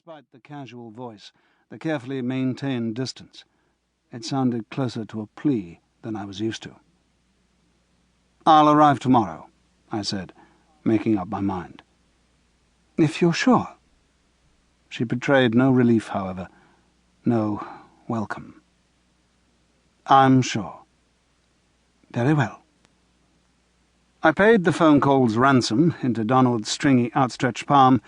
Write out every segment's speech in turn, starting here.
Despite the casual voice, the carefully maintained distance, it sounded closer to a plea than I was used to. "I'll arrive tomorrow," I said, making up my mind. "If you're sure." She betrayed no relief, however, no welcome. "I'm sure." "Very well." I paid the phone call's ransom into Donald's stringy outstretched palm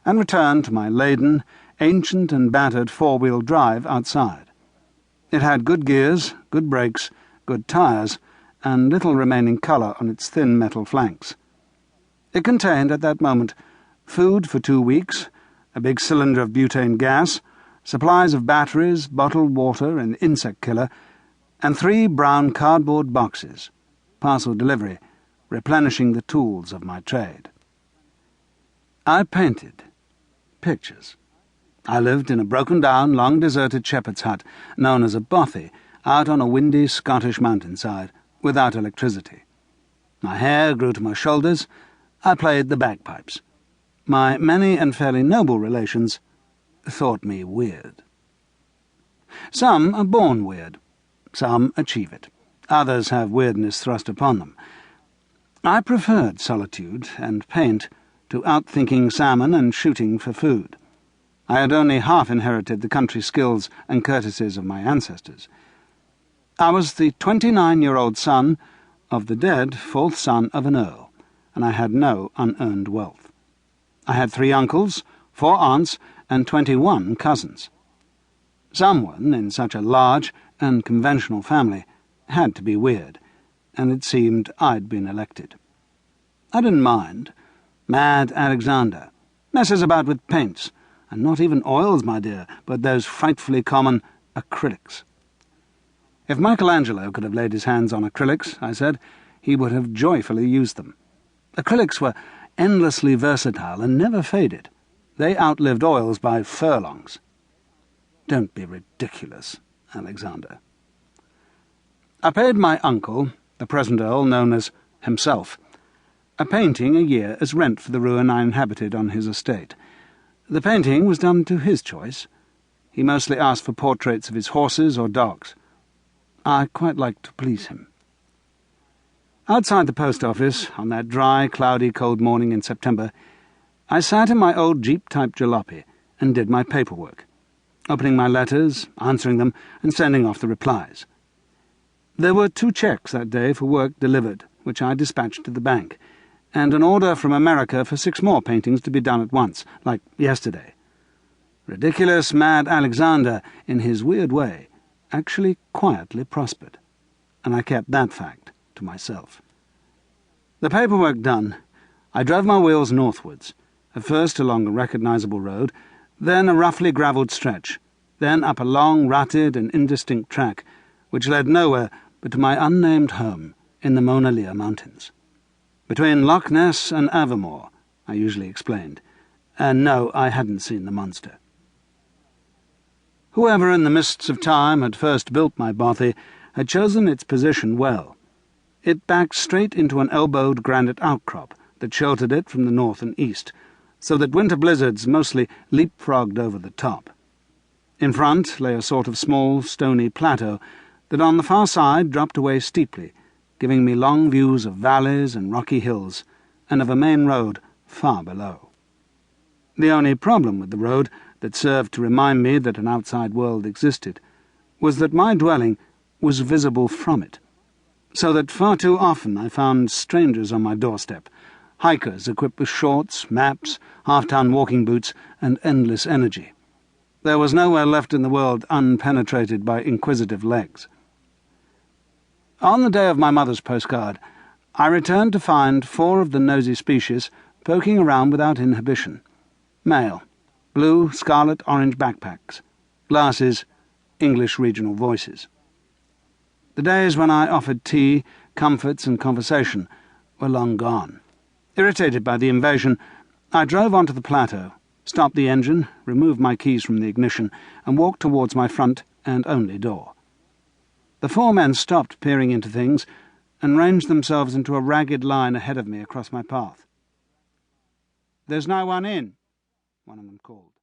and returned to my laden, ancient and battered four-wheel drive outside. It had good gears, good brakes, good tyres, and little remaining colour on its thin metal flanks. It contained, at that moment, food for 2 weeks, a big cylinder of butane gas, supplies of batteries, bottled water, and insect killer, and 3 brown cardboard boxes, parcel delivery, replenishing the tools of my trade. I painted pictures. I lived in a broken-down, long-deserted shepherd's hut known as a bothy, out on a windy Scottish mountainside, without electricity. My hair grew to my shoulders. I played the bagpipes. My many and fairly noble relations thought me weird. Some are born weird. Some achieve it. Others have weirdness thrust upon them. I preferred solitude and paint to outthinking salmon and shooting for food. I had only half inherited the country skills and courtesies of my ancestors. I was the 29-year-old son of the dead 4th son of an earl, and I had no unearned wealth. I had 3 uncles, 4 aunts, and 21 cousins. Someone in such a large and conventional family had to be weird, and it seemed I'd been elected. I didn't mind. Mad Alexander messes about with paints, and not even oils, my dear, but those frightfully common acrylics. If Michelangelo could have laid his hands on acrylics, I said, he would have joyfully used them. Acrylics were endlessly versatile and never faded. They outlived oils by furlongs. Don't be ridiculous, Alexander. I paid my uncle, the present earl known as himself, a painting a year as rent for the ruin I inhabited on his estate. The painting was done to his choice. He mostly asked for portraits of his horses or dogs. I quite liked to please him. Outside the post office, on that dry, cloudy, cold morning in September, I sat in my old Jeep-type jalopy and did my paperwork, opening my letters, answering them, and sending off the replies. There were 2 cheques that day for work delivered, which I dispatched to the bank, and an order from America for 6 more paintings to be done at once, like yesterday. Ridiculous Mad Alexander, in his weird way, actually quietly prospered, and I kept that fact to myself. The paperwork done, I drove my wheels northwards, at first along a recognisable road, then a roughly gravelled stretch, then up a long, rutted and indistinct track, which led nowhere but to my unnamed home in the Mona Lea Mountains. Between Loch Ness and Avermore, I usually explained, and no, I hadn't seen the monster. Whoever in the mists of time had first built my bothy had chosen its position well. It backed straight into an elbowed granite outcrop that sheltered it from the north and east, so that winter blizzards mostly leapfrogged over the top. In front lay a sort of small, stony plateau that on the far side dropped away steeply, giving me long views of valleys and rocky hills, and of a main road far below. The only problem with the road, that served to remind me that an outside world existed, was that my dwelling was visible from it, so that far too often I found strangers on my doorstep, hikers equipped with shorts, maps, half-ton walking boots, and endless energy. There was nowhere left in the world unpenetrated by inquisitive legs. On the day of my mother's postcard, I returned to find 4 of the nosy species poking around without inhibition. Male, blue, scarlet, orange backpacks, glasses, English regional voices. The days when I offered tea, comforts, and conversation were long gone. Irritated by the invasion, I drove onto the plateau, stopped the engine, removed my keys from the ignition, and walked towards my front and only door. The 4 men stopped peering into things and ranged themselves into a ragged line ahead of me across my path. "There's no one in," one of them called.